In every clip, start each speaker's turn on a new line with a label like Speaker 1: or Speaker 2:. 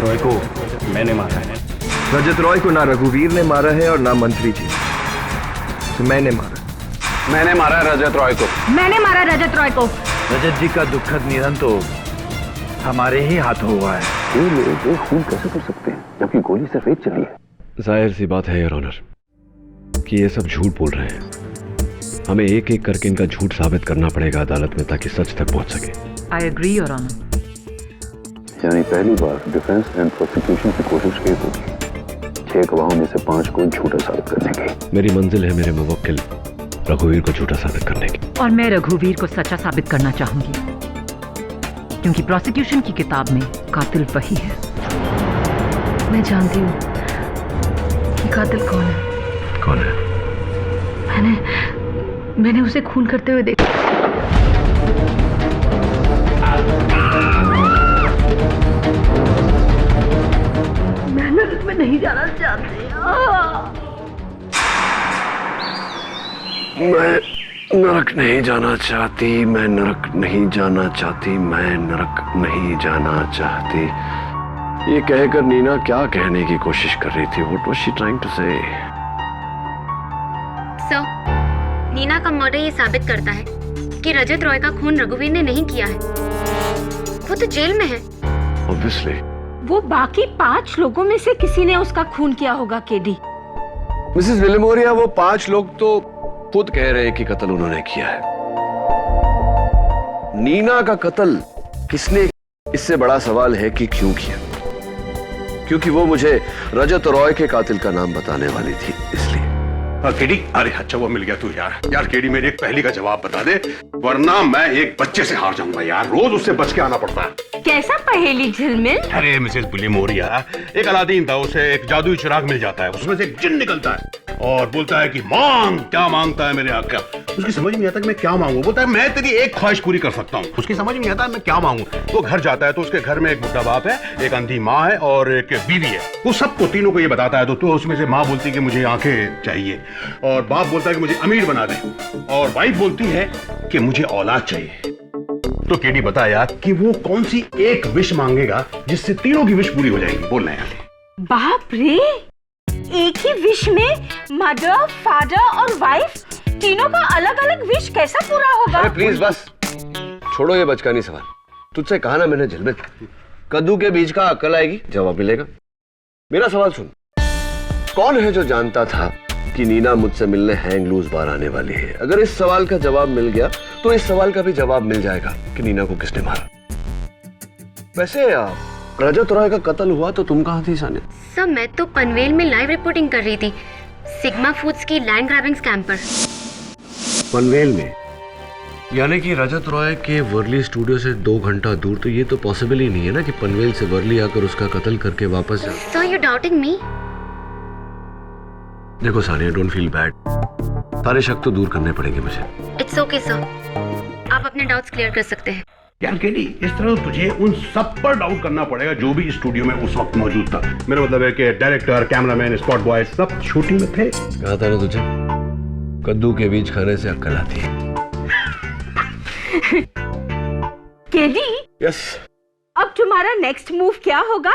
Speaker 1: रॉय को मैंने मारा है।
Speaker 2: रजत रॉय को ना रघुवीर ने मारा है और ना मंत्री जी, तो मैंने मारा।
Speaker 3: मैंने मारा रजत रॉय को।
Speaker 4: मैंने मारा रजत रॉय को।
Speaker 5: रजत जी का दुखद निधन तो हमारे ही हाथों हुआ है।
Speaker 3: ये लोग एक खून कैसे कर सकते हैं जबकि गोली सिर्फ एक चली है?
Speaker 6: जाहिर सी बात है योर ऑनर कि ये सब झूठ बोल रहे हैं। हमें एक एक करके इनका झूठ साबित करना पड़ेगा अदालत में ताकि सच तक पहुंच सके।
Speaker 4: I agree your honour.
Speaker 3: यानी पहली बार डिफेंस एंड प्रोसिक्यूशन की कोशिश की होगी 6 गवाहों में से 5 को झूठा साबित करने की।
Speaker 6: मेरी मंजिल है मेरे मुवक्किल रघुवीर को झूठा साबित करने की।
Speaker 4: और मैं रघुवीर को सच्चा साबित करना चाहूंगी क्योंकि प्रोसिक्यूशन की किताब में कातिल वही है। मैं जानती हूँ कि कातिल कौन है।
Speaker 6: कौन है?
Speaker 4: मैंने उसे खून करते हुए देखा। मैं नरक में नहीं जाना चाहती।
Speaker 6: मैं नरक नहीं जाना चाहती, मैं नरक नहीं जाना चाहती, मैं नरक नहीं जाना चाहती। ये कहकर नीना क्या कहने की कोशिश कर रही थी? What was she trying to say?
Speaker 7: Sir, Neena का मर्डर ये साबित करता है कि रजत रॉय का खून रघुवीर ने नहीं किया है। वो तो जेल में है।
Speaker 6: Obviously.
Speaker 8: वो बाकी 5 लोगों में से किसी ने उसका खून किया होगा केडी।
Speaker 6: मिसेस विलिमोरिया, वो 5 लोग तो खुद कह रहे हैं कि कत्ल उन्होंने किया है। नीना का कत्ल किसने, इससे बड़ा सवाल है कि क्यों किया। क्योंकि वो मुझे रजत रॉय के कातिल का नाम बताने वाली थी, इसलिए।
Speaker 9: केडी, अरे अच्छा वो मिल गया तू यार केडी, मेरी एक पहेली का जवाब बता दे वरना मैं एक बच्चे से हार जाऊंगा यार। रोज उससे बच के आना पड़ता है।
Speaker 8: कैसा पहेली झिलमिल?
Speaker 9: अरे मिसेस विलिमोरिया, एक अलादीन था, उसे एक जादुई चिराग मिल जाता है, उसमें से एक जिन निकलता है और बोलता है कि मांग। क्या मांगता है मेरे आका? उसकी समझ नहीं आता कि मैं क्या मांगू। बोलता है मैं तेरी एक ख्वाहिश पूरी कर सकता हूँ। उसकी समझ नहीं आता मैं क्या मांगू। वो घर जाता है तो उसके घर में एक बुढ़ा बाप है, एक अंधी माँ है और एक बीवी है। वो सबको तीनों को ये बताता है तो उसमें से माँ बोलती है कि मुझे आंखें चाहिए और बाप बोलता है कि मुझे अमीर बना दे और वाइफ बोलती है कि मुझे औलाद चाहिए। तो केडी बता यार कि वो कौन सी एक विश मांगेगा जिससे तीनों की विश पूरी हो जाएगी? बोलना यार।
Speaker 8: बाप रे, एक ही विश में मदर, फादर और वाइफ तीनों का अलग अलग विश कैसा पूरा होगा?
Speaker 6: अरे प्लीज बस छोड़ो ये बचकानी सवाल। तुझसे कहा ना मैंने झिलमिल, कद्दू के बीज का अक्ल आएगी जवाब मिलेगा। मेरा सवाल सुन, कौन है जो जानता था कि नीना मुझसे मिलने हैंग लूज बार आने वाली है? अगर इस सवाल का जवाब मिल गया तो इस सवाल का भी जवाब मिल जाएगा कि नीना को किसने मारा। वैसे रजत रॉय का कत्ल हुआ तो तुम कहाँ थी सानिया?
Speaker 7: सर, मैं तो पनवेल में लाइव रिपोर्टिंग कर रही थी सिग्मा फूड्स की लैंड ग्रैबिंग स्कैम पर।
Speaker 6: पनवेल में? यानी कि रजत रॉय के वर्ली स्टूडियो से 2 घंटा दूर। तो ये तो पॉसिबल ही नहीं है ना कि पनवेल से वर्ली आकर उसका कत्ल करके वापस जा।
Speaker 7: सर, यू डाउटिंग मी?
Speaker 6: देखो सानिया, डोंट फील बैड। सारे शक तो दूर करने पड़ेंगे मुझे।
Speaker 7: इट्स ओके सर, आप अपने डाउट्स क्लियर कर सकते हैं।
Speaker 9: यार केडी, इस तरह तुझे उन सब पर डाउट करना पड़ेगा जो भी स्टूडियो में उस वक्त मौजूद था। मेरा मतलब है कि डायरेक्टर, कैमरामैन, स्पॉट बॉय सब शूटिंग में थे।
Speaker 6: कहा था ना तुझे, कद्दू के बीज खाने से अक्ल आती है।
Speaker 8: KD,
Speaker 6: yes.
Speaker 8: अब तुम्हारा नेक्स्ट मूव क्या होगा?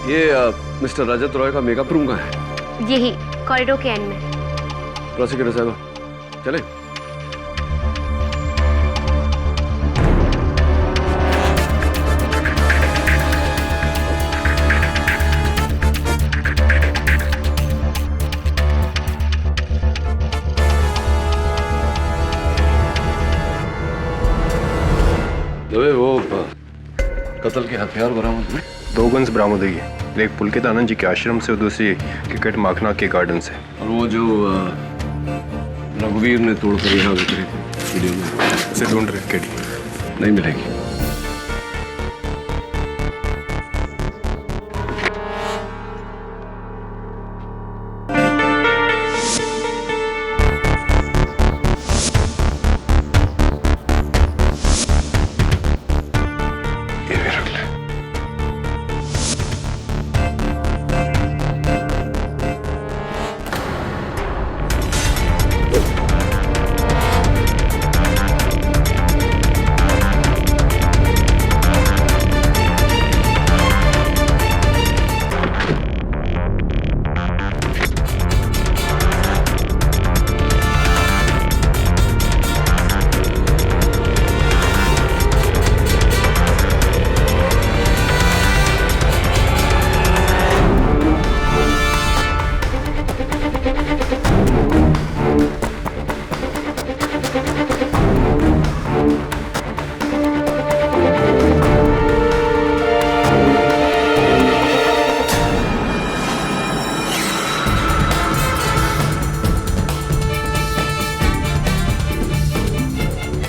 Speaker 6: ये मिस्टर रजत रॉय का मेकअप रूम कहाँ है?
Speaker 7: यही कॉरिडोर के एंड में।
Speaker 6: प्रोसिक्यूटर साहब चले। वो कत्ल के हथियार बरामद हुए?
Speaker 2: 2 गन्स बरामद हुई है, एक पुलकित आनंद जी के आश्रम से और दूसरी क्रिकेट माखना के गार्डन से।
Speaker 6: और वो जो रघुवीर ने तोड़कर यहाँ उतरी थी वीडियो में,
Speaker 2: उसे ढूंढ रहे केडी।
Speaker 6: नहीं मिलेगी।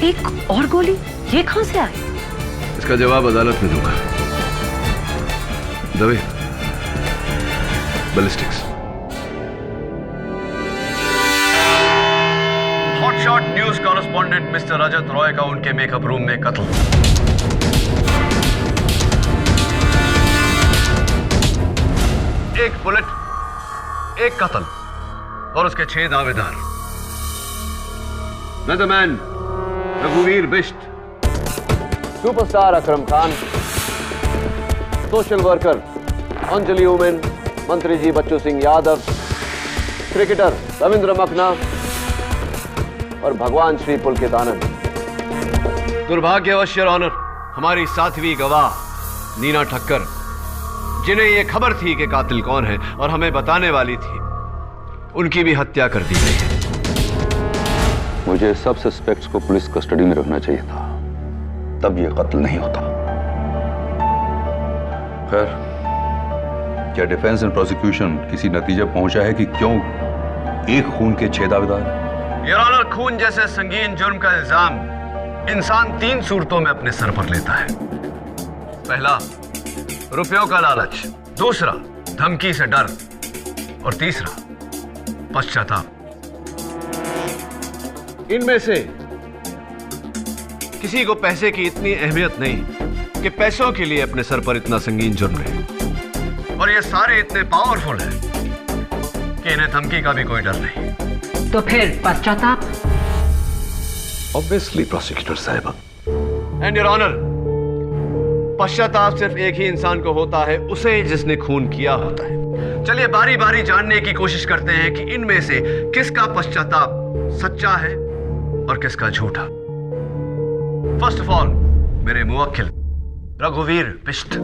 Speaker 4: एक और गोली ये कहां से आई?
Speaker 6: इसका जवाब अदालत में दूंगा। Dave, ballistics. Hotshot news correspondent mister Rajat Roy का उनके मेकअप रूम में कत्ल। एक बुलेट, एक कत्ल और उसके 6 दावेदार। मैन रघुवीर Bisht, superstar Akram Khan, social worker Anjali उमेन, मंत्री जी बच्चू सिंह यादव, क्रिकेटर रविंद्र मखना और भगवान श्री पुलकित आनंद। दुर्भाग्यवश योर ऑनर, हमारी 7वीं गवाह नीना ठक्कर, जिन्हें यह खबर थी कि कातिल कौन है और हमें बताने वाली थी, उनकी भी हत्या कर दी गई है।
Speaker 3: मुझे सब सस्पेक्ट्स को पुलिस कस्टडी में रखना चाहिए था, तब यह कत्ल नहीं होता। खैर, क्या डिफेंस एंड प्रोसिक्यूशन किसी नतीजे पहुंचा है कि क्यों एक खून के 6 दावेदार?
Speaker 6: योर ऑनर, खून जैसे संगीन जुर्म का इल्जाम इंसान 3 सूरतों में अपने सर पर लेता है। पहला, रुपयों का लालच, दूसरा, धमकी से डर और तीसरा, पश्चाताप। इनमें से किसी को पैसे की इतनी अहमियत नहीं कि पैसों के लिए अपने सर पर इतना संगीन जुर्म ले, और ये सारे इतने पावरफुल हैं कि इन्हें धमकी का भी कोई डर नहीं।
Speaker 4: तो फिर पश्चाताप?
Speaker 6: ऑब्वियसली प्रोसिक्यूटर साहिबा। एंड योर ऑनर, पश्चाताप सिर्फ एक ही इंसान को होता है, उसे जिसने खून किया होता है। चलिए बारी बारी जानने की कोशिश करते हैं कि इनमें से किसका पश्चाताप सच्चा है और किसका झूठा। फर्स्ट ऑफ ऑल, मेरे मुवक्किल रघुवीर बिष्ट।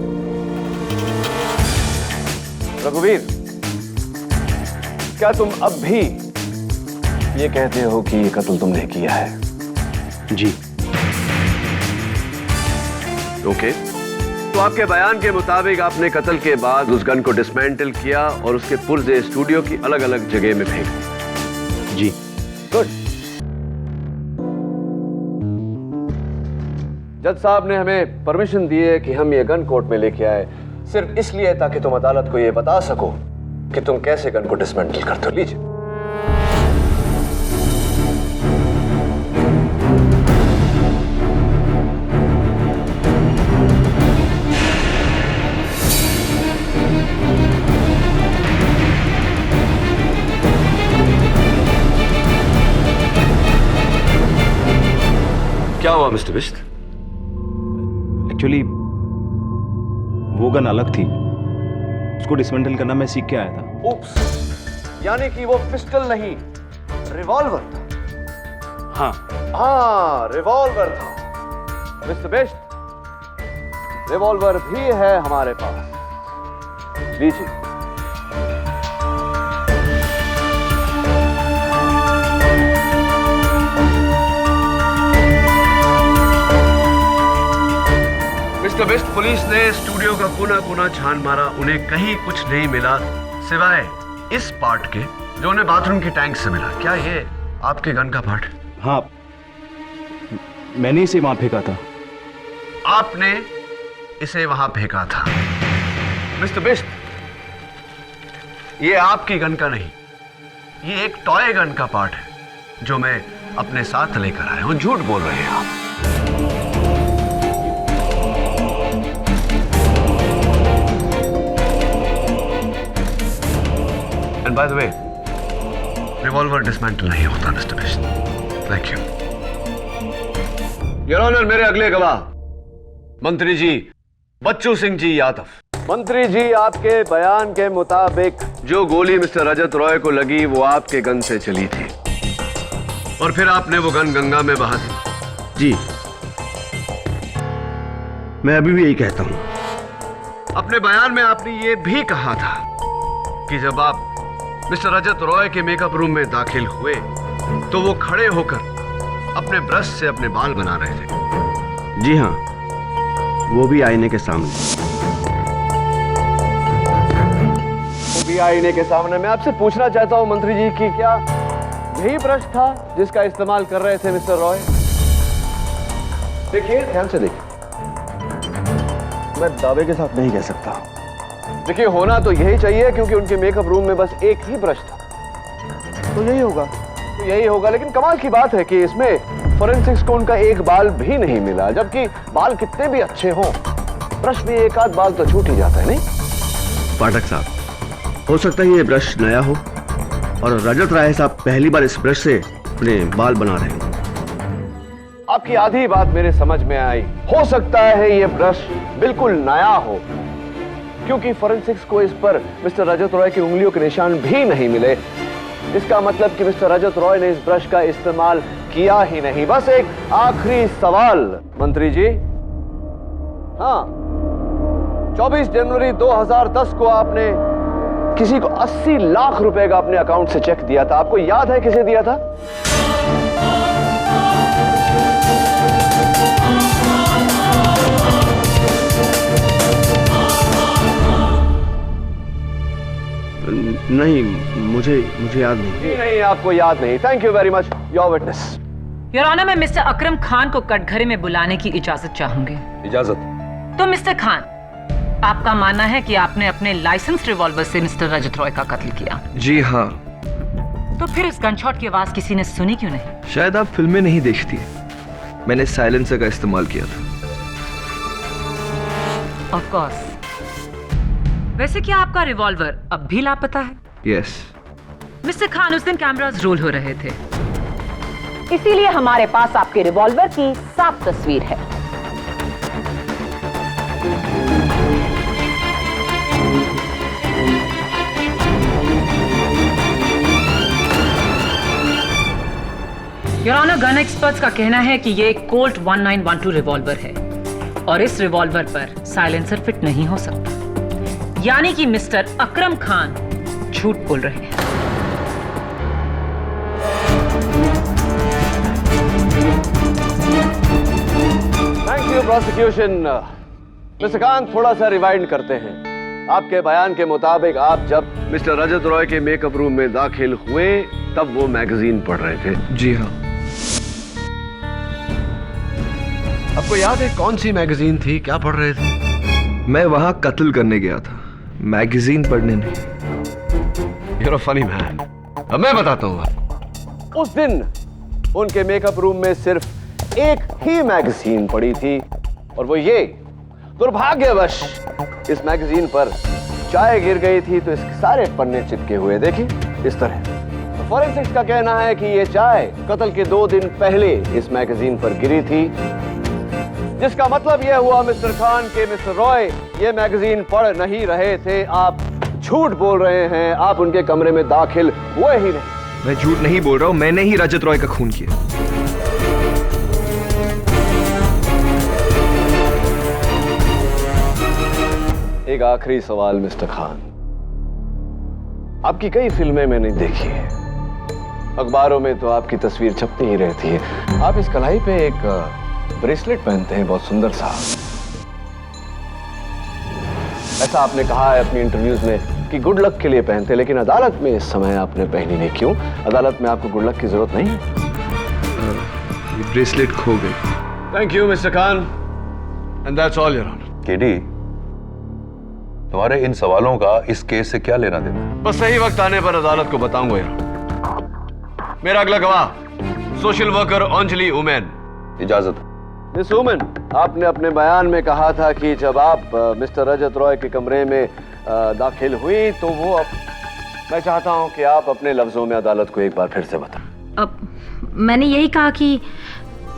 Speaker 6: रघुवीर, क्या तुम अब भी ये कहते हो कि ये कत्ल तुमने किया है?
Speaker 1: जी।
Speaker 6: ओके, तो आपके बयान के मुताबिक आपने कत्ल के बाद उस गन को डिसमेंटल किया और उसके पुर्जे स्टूडियो की अलग अलग जगह में फेंक दिए।
Speaker 1: जी।
Speaker 6: गुड। जज साहब ने हमें परमिशन दी है कि हम ये गन कोर्ट में लेके आए, सिर्फ इसलिए ताकि तुम अदालत को ये बता सको कि तुम कैसे गन को डिसमेंटल करते हो। लीजिए। क्या हुआ मिस्टर बिष्ट?
Speaker 1: एक्चुअली वो गन अलग थी, उसको डिसमेंटल करना मैं सीख के आया था।
Speaker 6: उप्स, यानी कि वो पिस्टल नहीं, रिवॉल्वर था। हाँ, रिवॉल्वर था। मिस्टर बिष्ट, रिवॉल्वर भी है हमारे पास, लीजिए। मिस्टर बिष्ट, पुलिस ने स्टूडियो का कोना छान मारा, उन्हें कहीं कुछ नहीं मिला सिवाय इस पार्ट के जो उन्हें बाथरूम की टैंक से मिला। क्या ये आपके गन का पार्ट?
Speaker 1: हाँ, मैंने इसे वहां फेंका था।
Speaker 6: आपने इसे वहां फेंका था? मिस्टर बिष्ट, ये आपकी गन का नहीं, ये एक टॉय गन का पार्ट है जो मैं अपने साथ लेकर आया हूं। झूठ बोल रहे हैं आप। And by the way, revolver dismantle नहीं होता mister Bisht. Thank you. Your honour, मेरे अगले गवाह मंत्री जी बच्चू सिंह जी यादव। मंत्री जी, आपके बयान के मुताबिक जो गोली मिस्टर रजत रॉय को लगी वो आपके गन से चली थी और फिर आपने वो गन गंगा में बहा दी।
Speaker 9: जी, मैं अभी भी यही कहता हूं।
Speaker 6: अपने बयान में आपने ये भी कहा था कि जब आप मिस्टर रजत रॉय के मेकअप रूम में दाखिल हुए तो वो खड़े होकर अपने ब्रश से अपने बाल बना रहे थे।
Speaker 9: जी हाँ, वो भी आईने के सामने।
Speaker 6: वो भी आईने के सामने। मैं आपसे पूछना चाहता हूं मंत्री जी कि क्या यही ब्रश था जिसका इस्तेमाल कर रहे थे मिस्टर रॉय? देखिए, ध्यान से देखिए। मैं दावे के साथ नहीं कह सकता। देखिए, होना तो यही चाहिए क्योंकि उनके मेकअप रूम में बस एक ही ब्रश था, तो यही होगा। लेकिन कमाल की बात है कि इसमें फोरेंसिक्स को उनका एक बाल भी नहीं मिला, जबकि बाल कितने भी अच्छे हों, ब्रश में एक आध बाल तो छूट ही जाता है, नहीं?
Speaker 2: पाठक साहब, हो सकता है ये ब्रश नया हो और रजत राय साहब पहली बार इस ब्रश से अपने बाल बना रहे हैं।
Speaker 6: आपकी आधी बात मेरे समझ में आई। हो सकता है ये ब्रश बिल्कुल नया हो, क्योंकि फोरेंसिक्स को इस पर मिस्टर रजत रॉय की उंगलियों के निशान भी नहीं मिले। इसका मतलब कि मिस्टर रजत रॉय ने इस ब्रश का इस्तेमाल किया ही नहीं। बस एक आखिरी सवाल मंत्री जी। हाँ, 24 जनवरी 2010 को आपने किसी को 80 लाख रुपए का अपने अकाउंट से चेक दिया था। आपको याद है किसे दिया था?
Speaker 2: नहीं, मुझे याद नहीं।
Speaker 6: नहीं, आपको याद नहीं। Thank you very much. Your witness.
Speaker 4: Your honour, मैं मिस्टर अकरम खान को कटघरे में बुलाने की इजाजत चाहूंगी।
Speaker 1: इजाजत?
Speaker 4: तो मिस्टर खान, आपका मानना है कि आपने अपने लाइसेंस रिवॉल्वर से मिस्टर रजत रॉय का कत्ल किया?
Speaker 2: जी हाँ।
Speaker 4: तो फिर इस गनशॉट की आवाज किसी ने सुनी क्यों नहीं?
Speaker 2: शायद आप फिल्में नहीं देखती। मैंने साइलेंसर का इस्तेमाल किया था।
Speaker 4: Of course. वैसे क्या आपका रिवॉल्वर अब भी लापता है?
Speaker 2: यस।
Speaker 4: मिस्टर खान, उस दिन कैमरास रोल हो रहे थे,
Speaker 8: इसीलिए हमारे पास आपके रिवॉल्वर की साफ तस्वीर है।
Speaker 4: योर ऑनर, गन एक्सपर्ट्स का कहना है कि ये एक कोल्ट 1912 रिवॉल्वर है और इस रिवॉल्वर पर साइलेंसर फिट नहीं हो सकता, यानी कि मिस्टर अकरम खान झूठ बोल रहे हैं।
Speaker 6: Thank you prosecution. Mister Khan, थोड़ा सा रिवाइंड करते हैं। आपके बयान के मुताबिक आप जब मिस्टर रजत रॉय के मेकअप रूम में दाखिल हुए तब वो मैगजीन पढ़ रहे थे?
Speaker 2: जी हाँ।
Speaker 6: आपको याद है कौन सी मैगजीन थी? क्या पढ़ रहे थे?
Speaker 2: मैं वहां कत्ल करने गया था, मैगजीन पढ़ने नहीं।
Speaker 6: You're a funny man। अब मैं बताता हूँ। उस दिन उनके मेकअप रूम में सिर्फ एक ही मैगजीन पड़ी थी और वो ये, दुर्भाग्यवश इस मैगजीन पर चाय गिर गई थी तो इसके सारे पन्ने चिपके हुए, देखिए इस तरह। फोरेंसिक्स का कहना है कि ये चाय कत्ल के 2 दिन पहले इस मैगजीन पर गिरी थी, जिसका मतलब यह हुआ मिस्टर खान के मिस्टर रॉय ये मैगजीन पढ़ नहीं रहे थे। आप झूठ बोल रहे हैं, आप उनके कमरे में दाखिल हुए ही नहीं।
Speaker 2: मैं झूठ नहीं बोल रहा हूं, मैंने ही रजत रॉय का खून किया।
Speaker 6: एक आखिरी सवाल मिस्टर खान, आपकी कई फिल्में मैंने देखी है, अखबारों में तो आपकी तस्वीर छपती ही रहती है। आप इस कलाई पे एक ब्रेसलेट पहनते हैं, बहुत सुंदर सा। ऐसा आपने कहा है अपनी इंटरव्यूज में कि गुड लक के लिए पहनते, लेकिन अदालत में इस समय आपने पहनी नहीं। क्यों? अदालत में आपको गुड लक की जरूरत नहीं है?
Speaker 2: ये ब्रेसलेट खो गई।
Speaker 6: Thank you mister Khan, and that's all your honour.
Speaker 3: KD, तुम्हारे इन सवालों का इस केस से क्या लेना देना है?
Speaker 6: बस सही वक्त आने पर अदालत को बताऊंगा यार। मेरा अगला गवाह सोशल वर्कर अंजलि उमेन।
Speaker 3: इजाजत।
Speaker 6: मिस उमेन, आपने अपने बयान में कहा था कि जब आप मिस्टर रजत रॉय के कमरे में दाखिल हुई तो वो मैं चाहता हूं कि आप अपने लफ्जों में अदालत को एक बार फिर से बताएं।
Speaker 7: अब मैंने यही कहा कि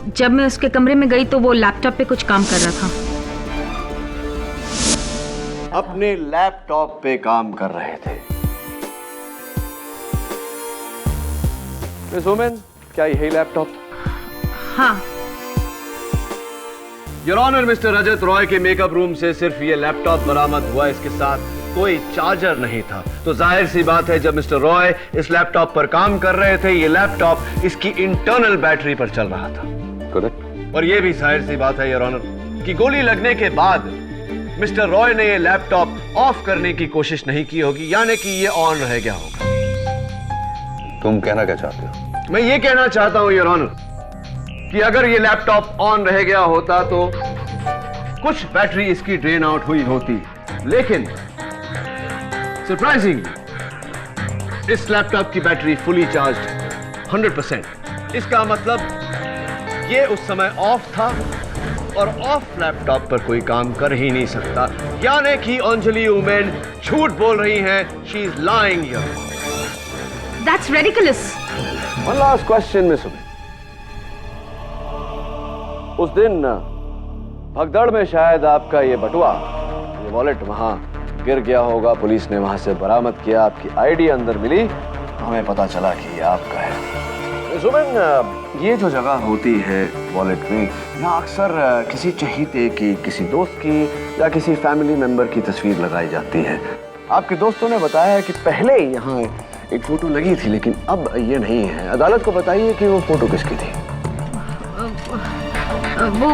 Speaker 7: जब मैं उसके कमरे में गई तो वो लैपटॉप पे कुछ काम कर रहा था।
Speaker 6: अपने लैपटॉप पे काम कर रहे थे। मिस उमेन, क्या यही लैपटॉप?
Speaker 7: हाँ।
Speaker 6: Your honour, mister Rajat Roy के मेकअप रूम से सिर्फ ये लैपटॉप बरामद हुआ, इसके साथ कोई चार्जर नहीं था। तो जाहिर सी बात है जब मिस्टर रॉय इस लैपटॉप पर काम कर रहे थे, ये लैपटॉप इसकी इंटरनल बैटरी पर चल रहा था।
Speaker 3: करेक्ट।
Speaker 6: और ये भी जाहिर सी बात है योर ऑनर कि गोली लगने के बाद मिस्टर रॉय ने ये लैपटॉप ऑफ करने की कोशिश नहीं की होगी, यानी कि ये ऑन रह गया होगा।
Speaker 3: तुम कहना क्या चाहते हो?
Speaker 6: मैं ये कहना चाहता हूं योर ऑनर कि अगर ये लैपटॉप ऑन रह गया होता तो कुछ बैटरी इसकी ड्रेन आउट हुई होती, लेकिन सरप्राइजिंग इस लैपटॉप की बैटरी फुली चार्ज्ड 100%। इसका मतलब ये उस समय ऑफ था और ऑफ लैपटॉप पर कोई काम कर ही नहीं सकता, यानी कि अंजलि उमेन झूठ बोल रही हैं। She is lying here.
Speaker 8: That's ridiculous.
Speaker 6: One last question, Miss women. उस दिन भगदड़ में शायद आपका ये बटुआ, ये वॉलेट वहां गिर गया होगा, पुलिस ने वहां से बरामद किया, आपकी आईडी अंदर मिली, हमें पता चला कि ये आपका है। मिस उमेन, ये जो जगह होती है वॉलेट में, यहाँ अक्सर किसी चहीते की, किसी दोस्त की या किसी फैमिली मेंबर की तस्वीर लगाई जाती है। आपके दोस्तों ने बताया कि पहले यहाँ एक फोटो लगी थी, लेकिन अब ये नहीं है। अदालत को बताइए कि वो फोटो किसकी थी?
Speaker 7: वो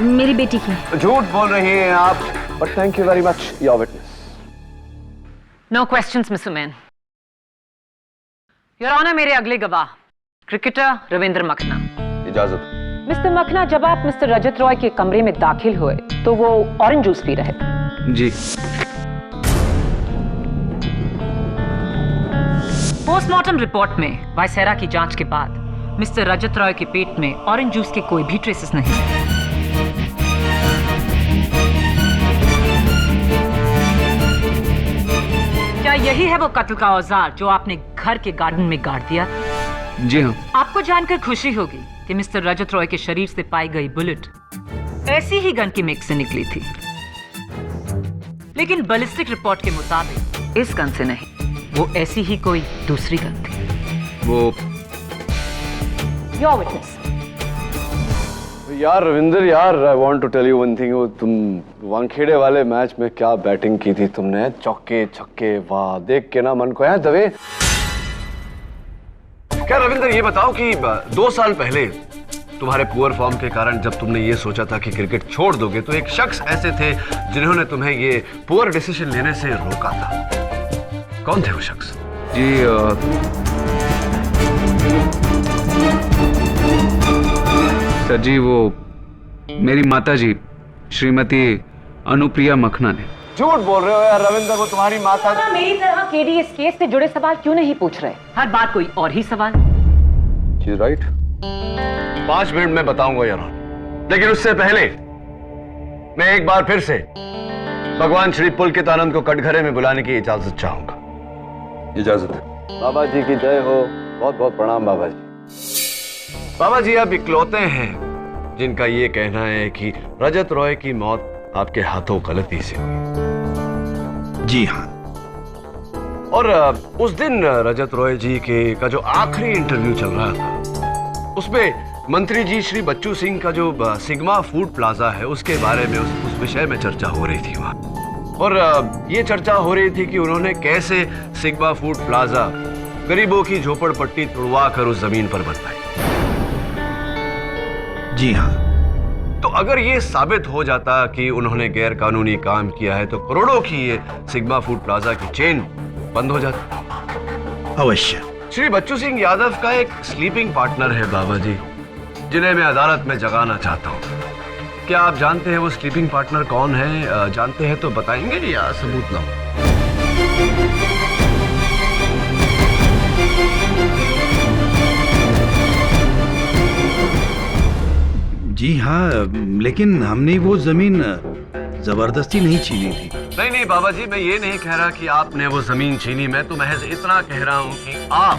Speaker 7: मेरी बेटी की।
Speaker 6: झूठ बोल रही हैं आप, but thank you very much your witness.
Speaker 4: No questions miss Oommen. Your honour, मेरे अगले गवाह क्रिकेटर रविंद्र मखना।
Speaker 6: इजाजत।
Speaker 4: मिस्टर मखना, जब आप मिस्टर रजत रॉय के कमरे में दाखिल हुए तो वो ऑरेंज जूस पी रहे थे।
Speaker 5: जी।
Speaker 4: पोस्टमार्टम रिपोर्ट में वायसेरा की जांच के बाद मिस्टर रजत रॉय के पेट में ऑरेंज जूस के कोई भी ट्रेसेस नहीं। क्या यही है वो कत्ल का औजार जो आपने घर के गार्डन में गाड़ दिया?
Speaker 5: जी हाँ।
Speaker 4: आपको जानकर खुशी होगी कि मिस्टर रजत रॉय के शरीर से पाई गई बुलेट ऐसी ही गन की मिक्स से निकली थी, लेकिन बैलिस्टिक रिपोर्ट के मुताबिक इस गन से नहीं, वो ऐसी ही कोई दूसरी गन थी।
Speaker 5: वो
Speaker 4: योर विटनेस।
Speaker 6: यार रविंद्र, यार I want to tell you one thing. वो तुम वानखेड़े वाले मैच में क्या बैटिंग की थी तुमने, चौके छक्के, वाह, देख के ना मन को है दबे। क्या रविंद्र, ये बताओ कि 2 साल पहले तुम्हारे पुअर फॉर्म के कारण जब तुमने ये सोचा था कि क्रिकेट छोड़ दोगे, तो एक शख्स ऐसे थे जिन्होंने तुम्हें ये पुअर डिसीजन लेने से रोका था। कौन थे वो शख्स?
Speaker 5: जी सर जी, वो मेरी माता जी श्रीमती अनुप्रिया मखना ने।
Speaker 6: झूठ बोल रहे हो यार रविंद्र, वो तुम्हारी माता।
Speaker 4: मेरी तरह केडीएस केस से जुड़े सवाल क्यों नहीं पूछ रहे? हर बार कोई और ही सवाल।
Speaker 6: She's right. 5 मिनट में बताऊंगा यार, लेकिन उससे पहले मैं एक बार फिर से भगवान श्री पुलकितानंद को कटघरे में बुलाने की इजाजत चाहूंगा।
Speaker 3: इजाजत।
Speaker 6: बाबा जी की जय हो। बहुत बहुत प्रणाम बाबा जी। बाबा जी, आप इकलौते हैं जिनका ये कहना है कि रजत रॉय की मौत आपके हाथों गलती से हुई।
Speaker 9: जी हाँ।
Speaker 6: और उस दिन रजत रॉय जी का जो आखिरी इंटरव्यू चल रहा था, उसमें मंत्री जी श्री बच्चू सिंह का जो सिग्मा फूड प्लाजा है उसके बारे में उस विषय में चर्चा हो रही थी वहां। और ये चर्चा हो रही थी कि उन्होंने कैसे सिग्मा फूड प्लाजा गरीबों की झोपड़पट्टी तुड़वा कर उस जमीन पर बनवाई।
Speaker 9: जी हाँ।
Speaker 6: तो अगर ये साबित हो जाता कि उन्होंने गैर कानूनी काम किया है, तो करोड़ों की ये सिग्मा फूड प्लाजा की चेन बंद हो जाती।
Speaker 9: अवश्य।
Speaker 6: श्री बच्चू सिंह यादव का एक स्लीपिंग पार्टनर है बाबा जी, जिन्हें मैं अदालत में जगाना चाहता हूँ। क्या आप जानते हैं वो स्लीपिंग पार्टनर कौन है? जानते हैं तो बताएंगे या सबूत लाऊं?
Speaker 9: जी हाँ, लेकिन हमने वो जमीन जबरदस्ती नहीं छीनी थी।
Speaker 6: नहीं नहीं बाबा जी, मैं ये नहीं कह रहा कि आपने वो जमीन छीनी। मैं तो महज इतना कह रहा हूँ कि आप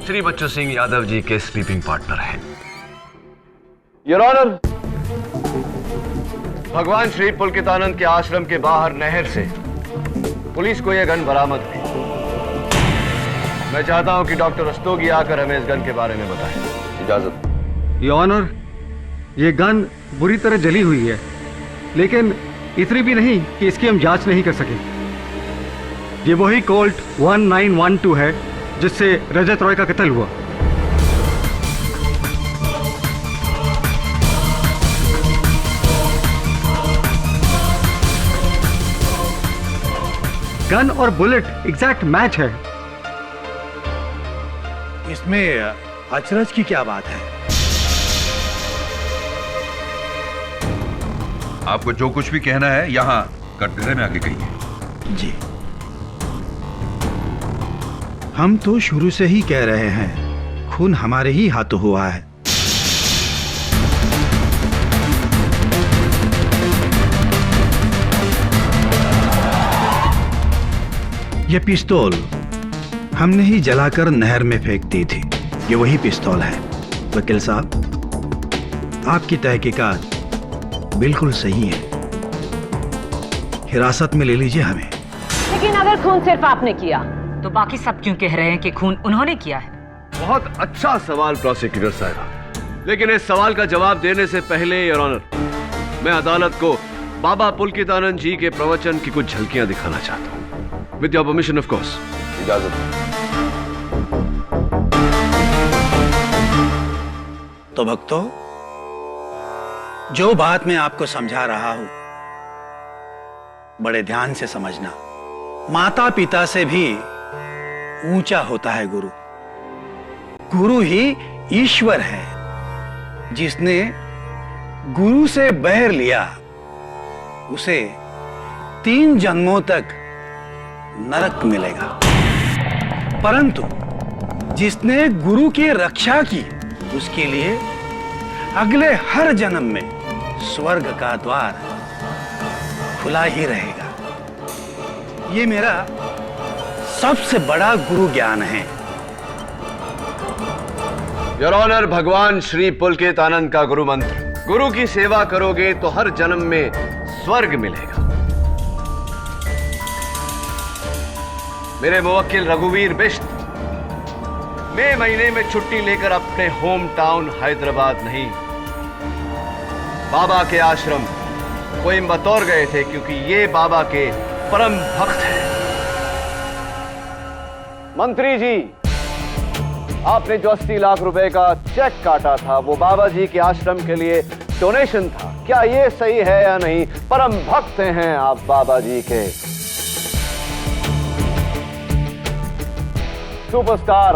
Speaker 6: श्री बच्चू सिंह यादव जी के स्लीपिंग पार्टनर हैं। योर ऑनर, भगवान श्री पुलकितानंद के आश्रम के बाहर नहर से पुलिस को यह गन बरामद हुई। मैं चाहता हूं कि डॉक्टर रस्तोगी आकर हमें इस गन के बारे में बताएं। इजाजत।
Speaker 2: योर ऑनर, ये गन बुरी तरह जली हुई है, लेकिन इतनी भी नहीं कि इसकी हम जांच नहीं कर सके। ये वही कोल्ट 1912 है जिससे रजत रॉय का कत्ल हुआ। गन और बुलेट एग्जैक्ट मैच है।
Speaker 9: इसमें अचरज की क्या बात है?
Speaker 10: आपको जो कुछ भी कहना है यहाँ कटघरे में आके कहिए।
Speaker 11: जी, हम तो शुरू से ही कह रहे हैं खून हमारे ही हाथों हुआ है। ये पिस्तौल हमने ही जलाकर नहर में फेंक दी थी। ये वही पिस्तौल है। वकील साहब, आपकी तहकीकात बिल्कुल सही है। हिरासत में ले लीजिए हमें।
Speaker 4: लेकिन अगर खून सिर्फ आपने किया तो बाकी सब क्यों कह रहे हैं कि खून उन्होंने किया है?
Speaker 6: बहुत अच्छा सवाल प्रोसिक्यूटर साहब, लेकिन इस सवाल का जवाब देने से पहले योर ऑनर, मैं अदालत को बाबा पुलकितानंद जी के प्रवचन की कुछ झलकियां दिखाना चाहता हूं। With your permission of course. इजाजत।
Speaker 11: तो भक्तों, जो बात मैं आपको समझा रहा हूं बड़े ध्यान से समझना। माता पिता से भी ऊंचा होता है गुरु। गुरु ही ईश्वर है। जिसने गुरु से बैर लिया उसे 3 जन्मों तक नरक मिलेगा, परंतु जिसने गुरु की रक्षा की उसके लिए अगले हर जन्म में स्वर्ग का द्वार खुला ही रहेगा। ये मेरा सबसे बड़ा गुरु ज्ञान है।
Speaker 6: योर ऑनर, भगवान श्री पुलकितानंद का गुरु मंत्र, गुरु की सेवा करोगे तो हर जन्म में स्वर्ग मिलेगा। मेरे मुवक्किल रघुवीर बिष्ट मई महीने में छुट्टी लेकर अपने होम टाउन हैदराबाद नहीं, बाबा के आश्रम कोयम्बतौर गए थे, क्योंकि ये बाबा के परम भक्त हैं। मंत्री जी, आपने जो 80 लाख रुपए का चेक काटा था वो बाबा जी के आश्रम के लिए डोनेशन था। क्या ये सही है या नहीं? परम भक्त हैं आप बाबा जी के। सुपरस्टार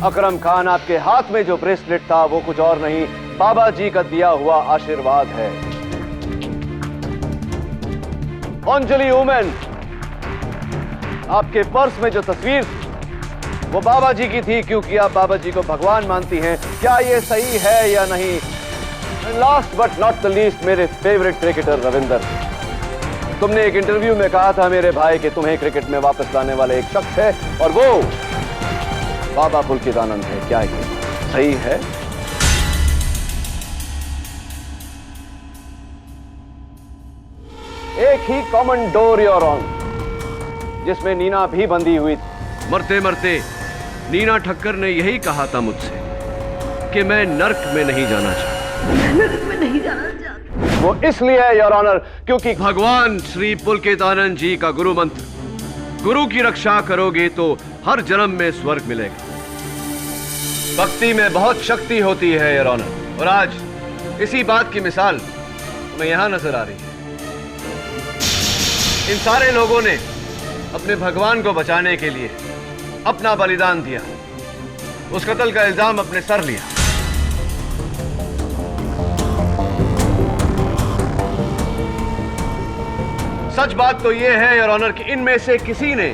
Speaker 6: अकरम खान, आपके हाथ में जो ब्रेसलेट था वो कुछ और नहीं, बाबा जी का दिया हुआ आशीर्वाद है। अंजलि वुमेन, आपके पर्स में जो तस्वीर वो बाबा जी की थी, क्योंकि आप बाबा जी को भगवान मानती हैं। क्या ये सही है या नहीं? Last but not the least, मेरे फेवरेट क्रिकेटर रविंदर, तुमने एक इंटरव्यू में कहा था मेरे भाई कि तुम्हें क्रिकेट में वापस लाने वाला एक शख्स है और वो बाबा पुलकितानंद है। क्या ये सही है? एक ही कॉमन डोर योर ऑनर, जिसमें नीना भी बंधी हुई थी। मरते मरते नीना ठक्कर ने यही कहा था मुझसे कि मैं नर्क में नहीं जाना चाहता।
Speaker 4: नर्क में नहीं जाना चाहता।
Speaker 6: वो इसलिए है योर ऑनर क्योंकि भगवान श्री पुलकितानंद जी का गुरु मंत्र, गुरु की रक्षा करोगे तो हर जन्म में स्वर्ग मिलेगा। भक्ति में बहुत शक्ति होती है योर ऑनर, और आज इसी बात की मिसाल हमें यहां नजर आ रही है। इन सारे लोगों ने अपने भगवान को बचाने के लिए अपना बलिदान दिया, उस कत्ल का इल्जाम अपने सर लिया। सच बात तो यह है योर ऑनर कि इनमें से किसी ने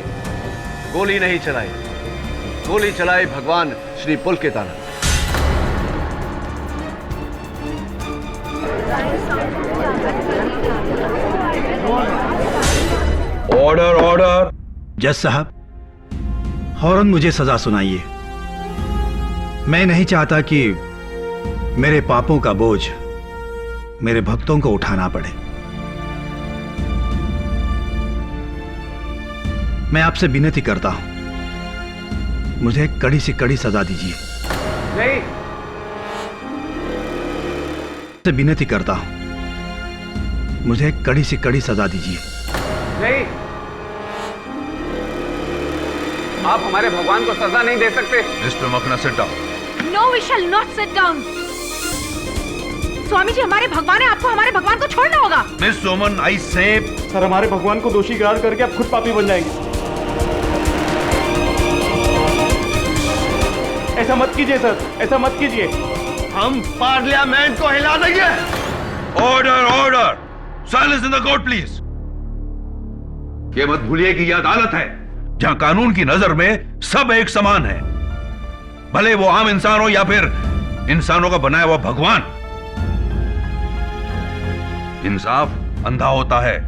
Speaker 6: गोली नहीं चलाई, गोली चलाई भगवान श्री पुलकितानंद।
Speaker 10: Order order.
Speaker 11: जज साहब, फौरन मुझे सजा सुनाइए। मैं नहीं चाहता कि मेरे पापों का बोझ मेरे भक्तों को उठाना पड़े। मैं आपसे विनती करता हूं, मुझे कड़ी से कड़ी सजा दीजिए।
Speaker 6: नहीं,
Speaker 11: से विनती करता हूं, मुझे कड़ी से कड़ी सजा दीजिए।
Speaker 5: नहीं, आप हमारे भगवान को सजा नहीं दे सकते।
Speaker 10: मिस्टर मखना, sit down.
Speaker 8: No, we shall not sit down. Swami ji, हमारे भगवान है, आपको हमारे भगवान को छोड़ना होगा।
Speaker 10: मिस सोमन, आई से
Speaker 1: सर, हमारे भगवान को दोषी करार करके आप खुद पापी बन जाएंगे। ऐसा मत कीजिए सर, ऐसा मत कीजिए।
Speaker 6: हम पार्लियामेंट को हिला देंगे।
Speaker 10: Order order. Silence in the court please. ये मत भूलिए कि यह अदालत है जहां कानून की नजर में सब एक समान है, भले वो आम इंसान हो या फिर इंसानों का बनाया हुआ भगवान। इंसाफ अंधा होता है,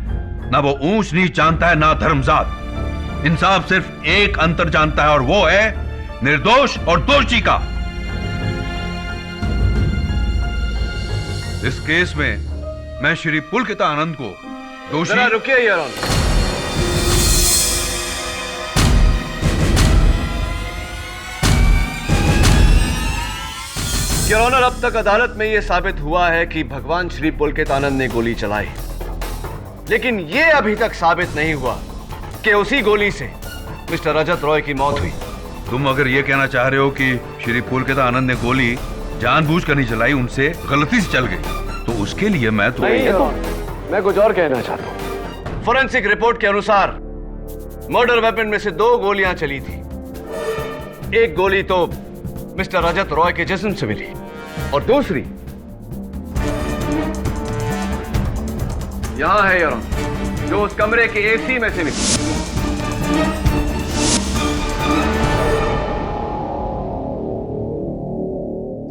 Speaker 10: ना वो ऊंच नीच जानता है ना धर्मजात। इंसाफ सिर्फ एक अंतर जानता है और वो है निर्दोष और दोषी का। इस केस में मैं श्री पुलकित आनंद को दोषी।
Speaker 6: जरा रुकिए योर ऑनर। योर ऑनर, अब तक अदालत में यह साबित हुआ है कि भगवान श्री पुलकित आनंद ने गोली चलाई, लेकिन यह अभी तक साबित नहीं हुआ कि उसी गोली से मिस्टर रजत रॉय की मौत हुई।
Speaker 10: तुम अगर यह कहना चाह रहे हो कि श्री पुलकित आनंद ने गोली जानबूझकर नहीं चलाई, उनसे गलती से चल गई, तो उसके लिए मैं तो
Speaker 6: मैं कुछ और कहना चाहता हूं। फोरेंसिक रिपोर्ट के अनुसार मर्डर वेपन में से 2 गोलियां चली थी। एक गोली तो मिस्टर रजत रॉय के जिस्म से मिली और दूसरी यहां है योर ऑनर, जो उस कमरे के एसी में से मिली।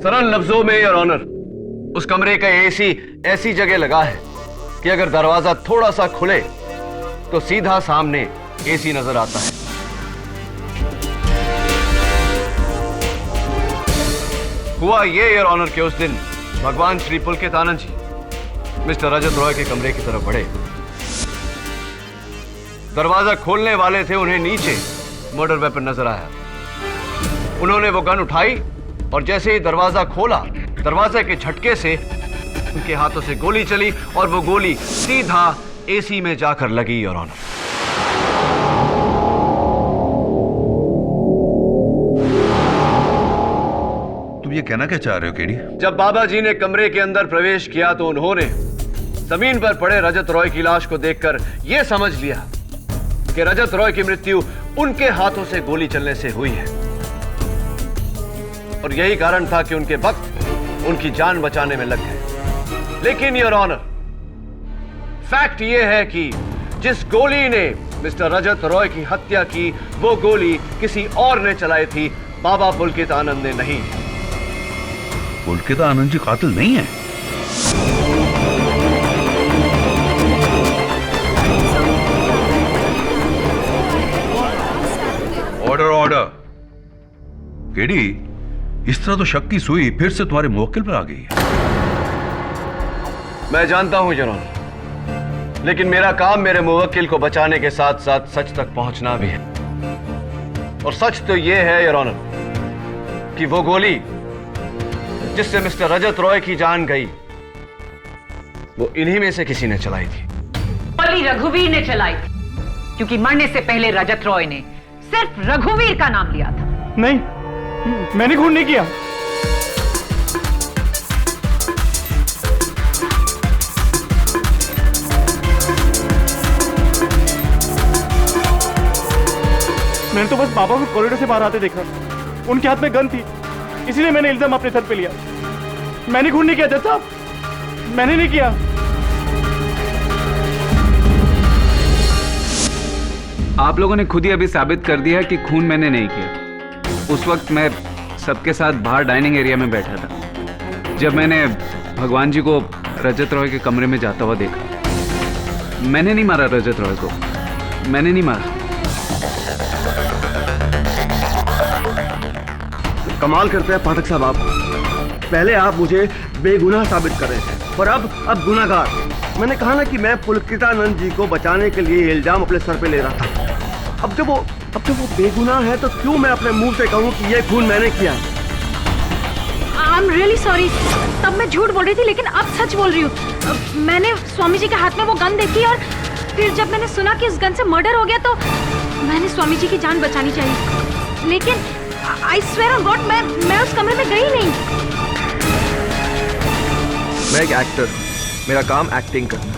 Speaker 6: सरल लफ्जों में योर ऑनर, उस कमरे का एसी ऐसी जगह लगा है कि अगर दरवाजा थोड़ा सा खुले तो सीधा सामने एसी नजर आता है। हुआ ये योर ऑनर कि उस दिन भगवान श्री पुलकित आनंद जी मिस्टर रजत रॉय के कमरे की तरफ बढ़े। दरवाजा खोलने वाले थे, उन्हें नीचे मर्डर वेपन नजर आया। उन्होंने वो गन उठाई और जैसे ही दरवाजा खोला, दरवाजे के झटके से उनके हाथों से गोली चली और वो गोली सीधा एसी में जाकर लगी योर ऑनर।
Speaker 10: तुम ये कहना क्या चाह रहे हो केडी?
Speaker 6: जब बाबा जी ने कमरे के अंदर प्रवेश किया तो उन्होंने जमीन पर पड़े रजत रॉय की लाश को देखकर यह समझ लिया कि रजत रॉय की मृत्यु उनके हाथों से गोली चलने से हुई है, और यही कारण था कि उनके वक्त उनकी जान बचाने में लग गए। लेकिन योर ऑनर, फैक्ट यह है कि जिस गोली ने मिस्टर रजत रॉय की हत्या की, वो गोली किसी और ने चलाई थी, बाबा पुलकित आनंद ने नहीं।
Speaker 10: पुलकित आनंद जी कातिल नहीं है। Order order. केडी, इस तरह तो शक की सुई फिर से तुम्हारे मुवक्किल पर आ गई है।
Speaker 6: मैं जानता हूं योर ऑनर, लेकिन मेरा काम मेरे मुवक्किल को बचाने के साथ साथ सच तक पहुंचना भी है। और सच तो यह है योर ऑनर कि वो गोली जिससे मिस्टर रजत रॉय की जान गई, वो इन्हीं में से किसी ने चलाई थी।
Speaker 4: गोली रघुवीर ने चलाई थी, क्योंकि मरने से पहले रजत रॉय ने सिर्फ रघुवीर का नाम लिया था।
Speaker 2: नहीं, मैंने खून नहीं किया। मैंने तो बस बाबा को कॉरिडोर से बाहर आते देखा, उनके हाथ में गन थी, इसीलिए मैंने इल्जाम अपने सर पे लिया। मैंने खून नहीं किया जज साहब, मैंने नहीं किया।
Speaker 5: आप लोगों ने खुद ही अभी साबित कर दिया कि खून मैंने नहीं किया। उस वक्त मैं सबके साथ बाहर डाइनिंग एरिया में बैठा था जब मैंने भगवान जी को रजत रॉय के कमरे में जाता हुआ देखा। मैंने नहीं मारा रजत रॉय को, मैंने नहीं मारा।
Speaker 2: कमाल करते हैं पाठक साहब आप। पहले आप मुझे बेगुनाह साबित कर रहे थे और अब गुनाहगार। मैंने कहा ना कि मैं पुलकितानंद जी को बचाने के लिए इल्जाम अपने सर पे ले रहा था। अब जब वो बेगुनाह है तो क्यों मैं अपने मुंह से कहूं कि ये खून मैंने किया?
Speaker 8: I am really sorry. तब मैं झूठ बोल रही थी, लेकिन अब सच बोल रही हूँ। मैंने स्वामी जी के हाथ में वो गन देखी और फिर जब मैंने सुना कि उस गन से मर्डर हो गया तो मैंने स्वामी जी की जान बचानी चाहिए। लेकिन आई स्वेयर ऑन गॉड मैं उस कमरे में गई नहीं।
Speaker 12: मैं एक एक्टर, मेरा काम एक्टिंग करना।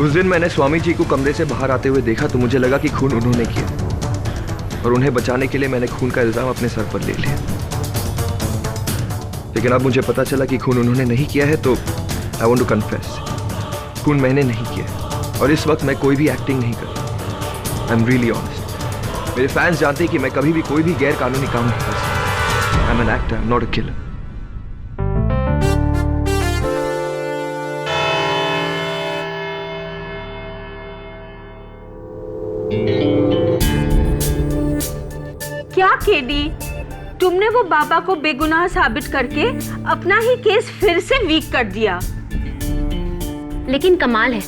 Speaker 12: उस दिन मैंने स्वामी जी को कमरे से बाहर आते हुए देखा तो मुझे लगा कि खून उन्होंने किया और उन्हें बचाने के लिए मैंने खून का इल्जाम अपने सर पर ले लिया। लेकिन अब मुझे पता चला कि खून उन्होंने नहीं किया है, तो आई वांट टू कन्फेस खून मैंने नहीं किया और इस वक्त मैं कोई भी एक्टिंग नहीं कर रहा। I am really honest. मेरे फैंस जानते हैं कि मैं कभी भी कोई भी गैर कानूनी काम नहीं कर सकता। I am an actor, not a killer.
Speaker 13: क्या केडी, तुमने वो बाबा को बेगुनाह साबित करके अपना ही केस फिर से वीक कर दिया।
Speaker 7: लेकिन कमाल है,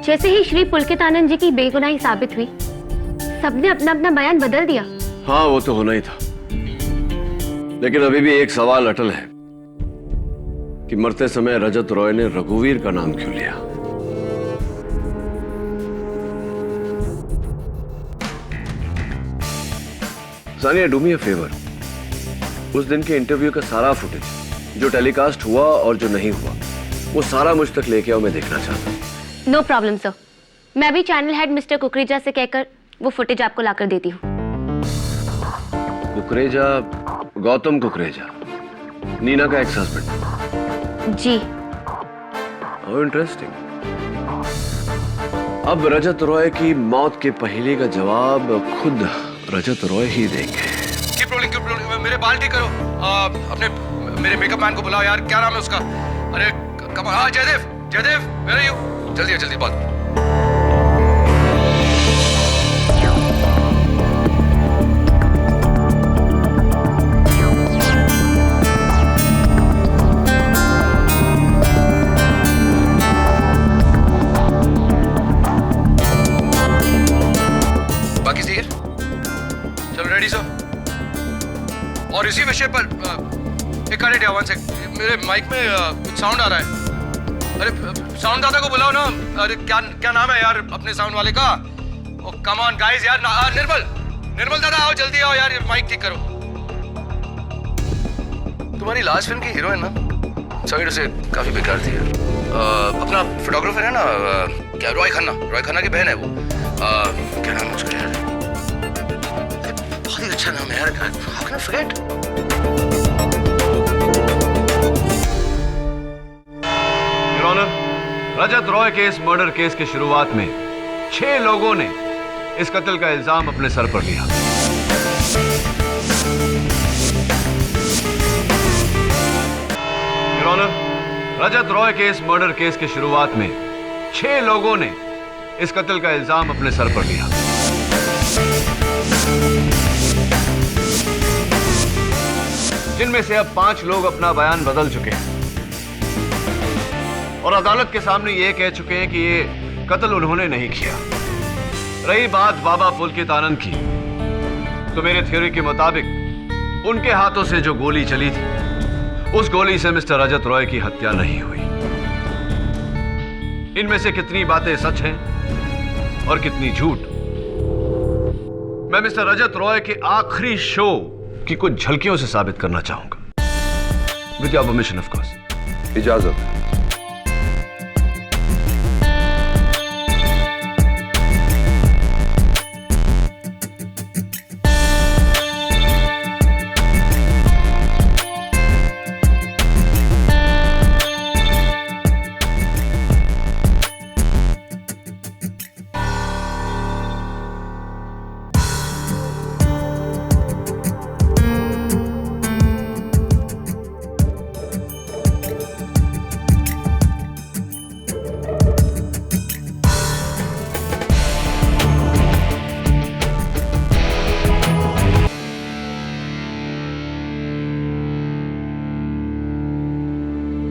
Speaker 7: जैसे ही श्री पुलकित आनंद जी की बेगुनाही साबित हुई, सबने अपना अपना बयान बदल दिया।
Speaker 6: हाँ, वो तो होना ही था, लेकिन अभी भी एक सवाल अटल है कि मरते समय रजत रॉय ने रघुवीर का नाम क्यों लिया? Sania, do me a favour, उस दिन के इंटरव्यू का सारा फुटेज, जो टेलीकास्ट हुआ और जो नहीं हुआ, वो सारा मुझ तक लेके आओ, मैं देखना चाहता हूँ।
Speaker 7: नो प्रॉब्लम सर, मैं भी चैनल हेड मिस्टर कुकरेजा से कहकर वो फुटेज आपको लाकर देती हूँ।
Speaker 6: कुकरेजा, गौतम कुकरेजा, नीना का एक्स हस्बैंड?
Speaker 7: जी।
Speaker 6: How interesting. अब रजत रॉय की मौत के पहले का जवाब खुद रजत रॉय ही देंगे।
Speaker 12: कीप रोलिंग, मेरे बाल ठीक करो। अपने मेरे मेकअप मैन को बुलाओ यार, क्या नाम है उसका? अरे कमाल। हाँ, जयदेव, वेयर आर यू? जल्दी बात। बाकी सही है? चलो रेडी सर। और इसी विषय पर एक मिनट या 1 सेकंड, मेरे माइक में कुछ साउंड आ रहा है। अरे साउंड दादा को बुलाओ ना। अरे क्या नाम है यार अपने साउंड वाले का? ओ कम ऑन गाइस यार। निर्मल दादा आओ, जल्दी आओ यार, माइक ठीक करो। तुम्हारी लास्ट फिल्म की हीरोइन ना, सॉरी टू से, काफी बेकार थी यार। अपना फोटोग्राफर है ना, क्या रॉय खन्ना की बहन है वो। क्या नाम है उसका यार? बहुत ही अच्छा नाम है यार, how can I forget?
Speaker 6: Your honour, Rajat Roy के इस मर्डर केस के शुरुआत में 6 लोगों ने इस कत्ल का इल्जाम अपने सर पर लिया। योर ऑनर, रजत रॉय के इस मर्डर केस के शुरुआत में 6 लोगों ने इस कत्ल का इल्जाम अपने सर पर लिया। जिनमें से अब 5 लोग अपना बयान बदल चुके हैं और अदालत के सामने ये कह चुके हैं कि ये कत्ल उन्होंने नहीं किया। रही बात बाबा पुलकित आनंद की, तो मेरे थ्योरी के मुताबिक उनके हाथों से जो गोली चली थी, उस गोली से मिस्टर रजत रॉय की हत्या नहीं हुई। इनमें से कितनी बातें सच हैं और कितनी झूठ, मैं मिस्टर रजत रॉय के आखिरी शो की कुछ झलकियों से साबित करना चाहूंगा। With your permission of course.
Speaker 3: इजाजत।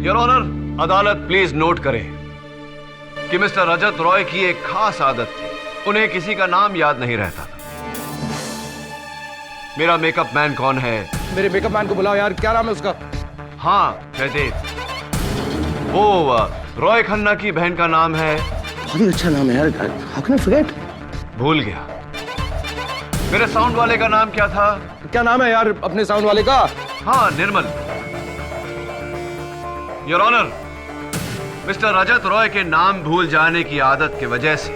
Speaker 6: योर ऑनर, अदालत प्लीज नोट करें कि मिस्टर रजत रॉय की एक खास आदत थी, उन्हें किसी का नाम याद नहीं रहता था। मेरा मेकअप मैन कौन है?
Speaker 12: मेरे मेकअप मैन को बुलाओ यार, क्या नाम है उसका?
Speaker 6: हाँ, जयदेव। वो रॉय खन्ना की बहन का नाम है?
Speaker 12: बहुत ही अच्छा नाम है यार, हाउ कैन आई फॉरगेट?
Speaker 6: भूल गया। मेरे साउंड वाले का नाम क्या था?
Speaker 12: क्या नाम है यार अपने साउंड वाले का?
Speaker 6: हाँ, निर्मल। Your honour, mister Rajat Roy के नाम भूल जाने की आदत की वजह से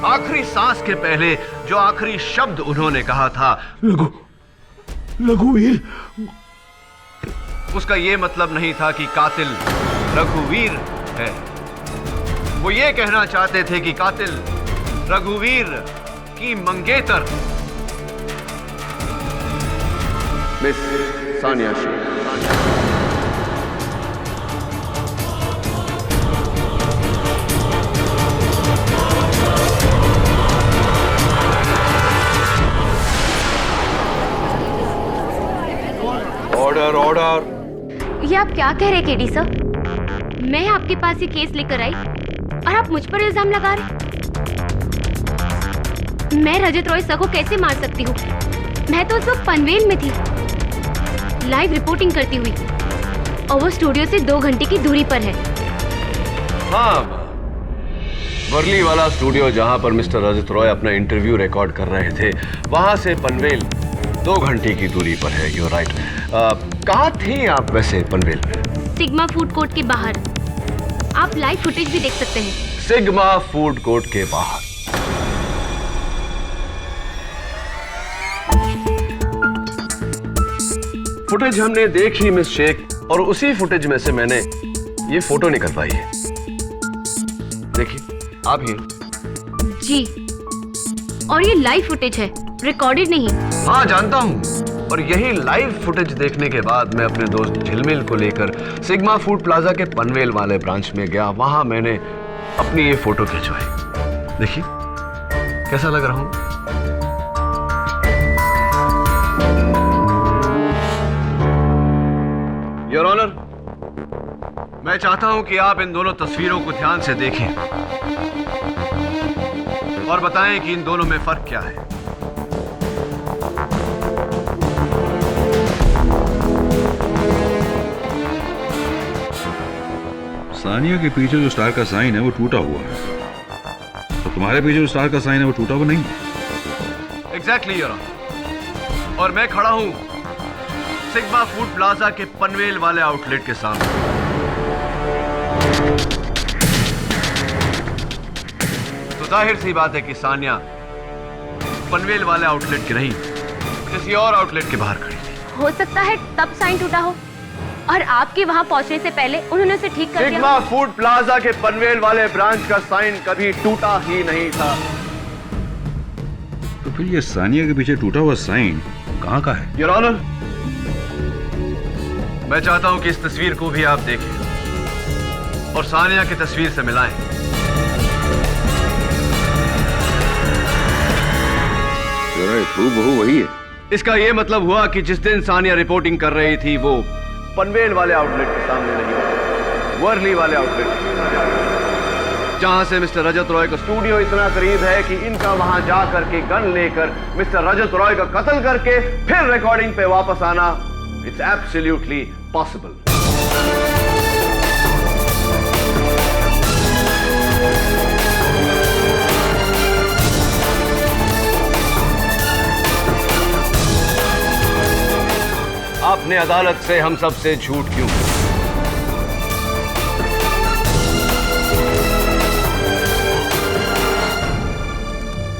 Speaker 6: आखिरी सांस के पहले जो आखिरी शब्द उन्होंने कहा था, रघुवीर, उसका यह मतलब नहीं था कि कातिल रघुवीर है, वो ये कहना चाहते थे कि कातिल रघुवीर की मंगेतर miss Sania Shaikh.
Speaker 10: Order order.
Speaker 7: ये आप क्या कह रहे केडी सर? मैं आपके पास ये केस लेकर आई और आप मुझ पर इल्जाम लगा रहे? मैं रजत रॉय सर को कैसे मार सकती हूँ? मैं तो उस वक्त पनवेल में थी, लाइव रिपोर्टिंग करती हुई, और वो स्टूडियो से 2 घंटे की दूरी पर है।
Speaker 6: हाँ, वर्ली वाला स्टूडियो जहां पर मिस्टर रजत रॉय अपना इंटरव्यू रिकॉर्ड कर रहे थे, वहां से पनवेल 2 घंटे की दूरी पर है। You right. कहाँ थी आप वैसे पनवेल में?
Speaker 7: सिग्मा फूड कोर्ट के बाहर। आप लाइव फुटेज भी देख सकते हैं।
Speaker 6: सिग्मा फूड कोर्ट के बाहर। फुटेज हमने देखी मिस शेख, और उसी फुटेज में से मैंने ये फोटो निकलवाई है। देखिए, आप ही।
Speaker 7: जी, और ये लाइव फुटेज है, रिकॉर्डेड नहीं।
Speaker 6: हाँ, जानता हूँ। और यही लाइव फुटेज देखने के बाद मैं अपने दोस्त झिलमिल को लेकर सिग्मा फूड प्लाजा के पनवेल वाले ब्रांच में गया। वहां मैंने अपनी ये फोटो खिंचवाई। देखिए कैसा लग रहा हूं। योर ऑनर, मैं चाहता हूं कि आप इन दोनों तस्वीरों को ध्यान से देखें और बताएं कि इन दोनों में फर्क क्या है।
Speaker 10: सानिया के पीछे जो स्टार का साइन है वो टूटा हुआ है, तो तुम्हारे पीछे जो स्टार का साइन है वो टूटा हुआ नहीं है।
Speaker 6: Exactly your honour. और मैं खड़ा हूं सिग्मा फूड प्लाजा के पनवेल वाले आउटलेट के सामने। तो जाहिर सी बात है कि सानिया पनवेल वाले आउटलेट की नहीं, किसी और आउटलेट के बाहर खड़ी थी।
Speaker 7: हो सकता है तब साइन टूटा हो और आपके वहां पहुंचने से पहले उन्होंने उसे ठीक कर दिया।
Speaker 6: सिग्मा फूड प्लाजा के पनवेल वाले ब्रांच का साइन कभी टूटा ही नहीं था।
Speaker 10: तो फिर ये सानिया के पीछे टूटा हुआ साइन कहाँ का है?
Speaker 6: योर ऑनर, मैं चाहता हूं कि इस तस्वीर को भी आप देखें और सानिया की तस्वीर से मिलाएं।
Speaker 3: हूबहू वही है।
Speaker 6: इसका यह मतलब हुआ कि जिस दिन सानिया रिपोर्टिंग कर रही थी वो पनवेल वाले आउटलेट के सामने नहीं, वर्ली वाले आउटलेट जहां से मिस्टर रजत रॉय का स्टूडियो इतना करीब है कि इनका वहां जा करके गन लेकर मिस्टर रजत रॉय का कत्ल करके फिर रिकॉर्डिंग पे वापस आना, इट्स एब्सोल्युटली पॉसिबल। आपने अदालत से हम सब से झूठ क्यों?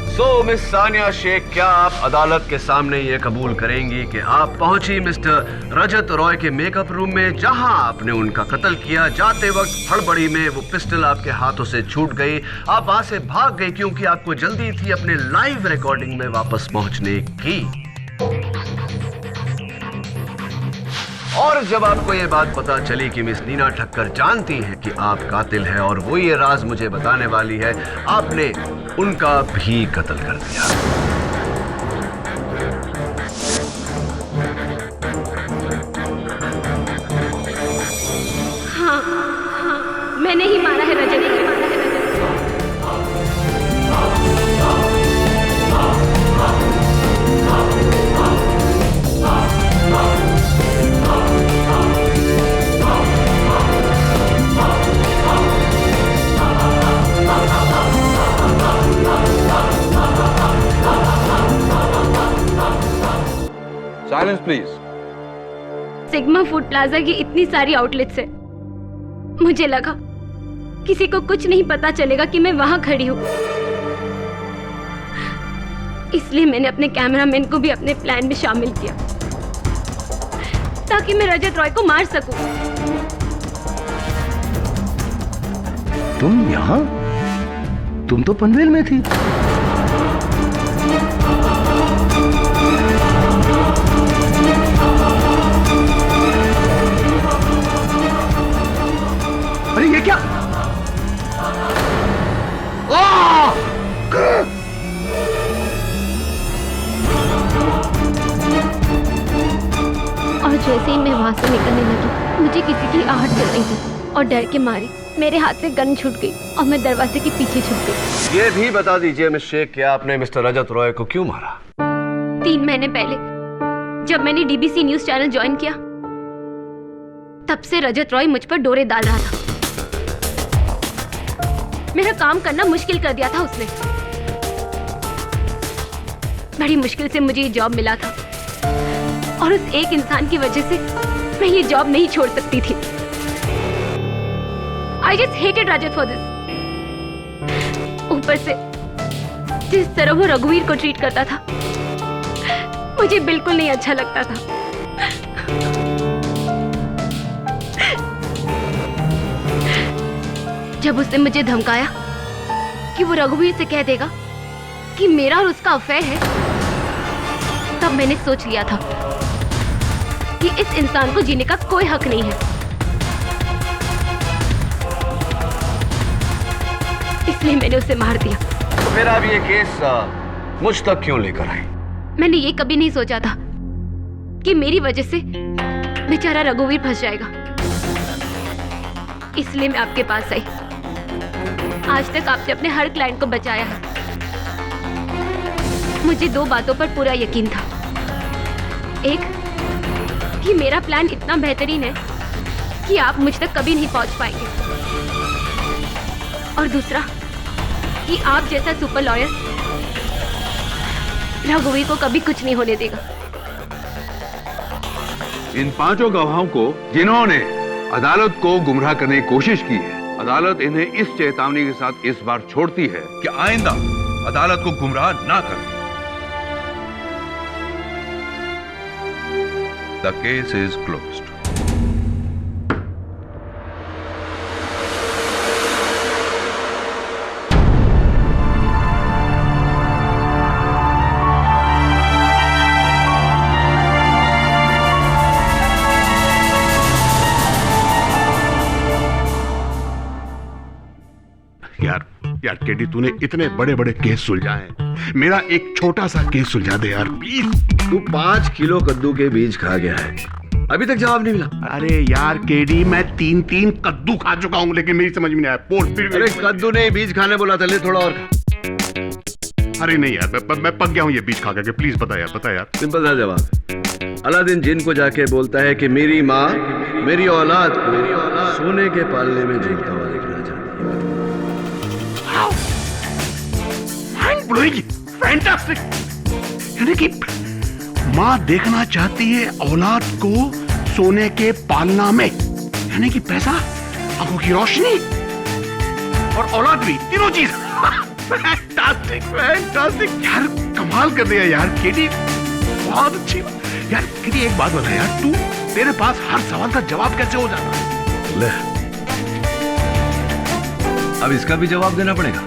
Speaker 6: सो मिस सानिया शेख, क्या आप अदालत के सामने ये कबूल करेंगी कि आप पहुंची मिस्टर रजत रॉय के मेकअप रूम में जहां आपने उनका कत्ल किया? जाते वक्त हड़बड़ी में वो पिस्टल आपके हाथों से छूट गई, आप वहां से भाग गई क्योंकि आपको जल्दी थी अपने लाइव रिकॉर्डिंग में वापस पहुंचने की। और जब आपको ये बात पता चली कि मिस नीना ठक्कर जानती है कि आप कातिल हैं और वो ये राज मुझे बताने वाली है, आपने उनका भी कत्ल कर दिया।
Speaker 7: हाँ, मैंने ही मारा है Rajat.
Speaker 10: Silence please.
Speaker 7: Sigma food plaza की इतनी सारी आउटलेट से मुझे लगा किसी को कुछ नहीं पता चलेगा कि मैं वहां खड़ी हूं, इसलिए मैंने अपने कैमरामैन को भी अपने प्लान में शामिल किया ताकि मैं रजत रॉय को मार सकूं।
Speaker 6: तुम यहाँ? तुम तो पनवेल में थी। अरे ये क्या?
Speaker 7: और जैसे ही मैं वहां से निकलने लगी, मुझे किसी की आहट चल रही थी और डर के मारे मेरे हाथ से गन छूट गई और मैं दरवाजे के पीछे छुप गई।
Speaker 6: ये भी बता दीजिए मिस शेख कि आपने मिस्टर रजत रॉय को क्यों मारा?
Speaker 7: 3 महीने पहले जब मैंने डीबीसी न्यूज चैनल ज्वाइन किया, तब से रजत रॉय मुझ पर डोरे डाल रहा था। मेरा काम करना मुश्किल कर दिया था उसने। बड़ी मुश्किल से मुझे ये जॉब मिला था और उस एक इंसान की वजह से मैं ये जॉब नहीं छोड़ सकती थी। I just hated Rajat for this. ऊपर से जिस तरह वो रघुवीर को ट्रीट करता था, मुझे बिल्कुल नहीं अच्छा लगता था। जब उसने मुझे धमकाया कि वो रघुवीर से कह देगा कि मेरा और उसका अफेयर है, तब मैंने सोच लिया था कि इस इंसान को जीने का कोई हक नहीं है। इसलिए मैंने उसे मार दिया।
Speaker 6: तो फिर आप ये केस मुझ तक क्यों लेकर आई? मैंने ये कभी नहीं सोचा था कि मेरी वजह से बेचारा रघुवीर फंस जाएगा। इसलिए मैं आपके पास आई। आज तक आपने अपने हर क्लाइंट को बचाया है। मुझे 2 बातों पर पूरा यकीन था। एक, कि मेरा प्लान इतना बेहतरीन है कि आप मुझ तक कभी नहीं पहुंच पाएंगे, और दूसरा कि आप जैसा सुपर लॉयर रघुवीर को कभी कुछ नहीं होने देगा।
Speaker 10: इन 5 गवाहों को जिन्होंने अदालत को गुमराह करने की कोशिश की है, अदालत इन्हें इस चेतावनी के साथ इस बार छोड़ती है कि आइंदा अदालत को गुमराह ना करें। The case is closed.
Speaker 9: यार केडी, तूने इतने बड़े बड़े केस सुलझाए, मेरा एक छोटा सा केस सुलझा दे यार प्लीज।
Speaker 6: तू 5 किलो कद्दू के बीज खा गया है, अभी तक जवाब नहीं मिला।
Speaker 9: अरे यार केडी, मैं 3 कद्दू खा चुका हूँ, लेकिन मेरी समझ में नहीं आया।
Speaker 6: अरे कद्दू नहीं, बीज खाने बोला था, ले थोड़ा और।
Speaker 9: अरे नहीं यार, मैं पक गया हूँ ये बीज खा करके। प्लीज बता यार।
Speaker 6: सिंपल सा जवाब। अलादीन जिन को जाके बोलता है कि मेरी माँ मेरी औलाद को सोने के पालने में झूलता हुआ देखना चाहती है।
Speaker 9: फैंटास्टिक। यानी कि माँ देखना चाहती है औलाद को सोने के पालना में, यानी कि पैसा, आंखों की रोशनी और औलाद भी, तीनों चीज। फैंटास्टिक यार, कमाल कर दिया यार केडी, बहुत अच्छी बात। यार केडी, एक बात बता यार, तेरे पास हर सवाल का जवाब कैसे हो जाता है?
Speaker 6: ले, अब इसका भी जवाब देना पड़ेगा।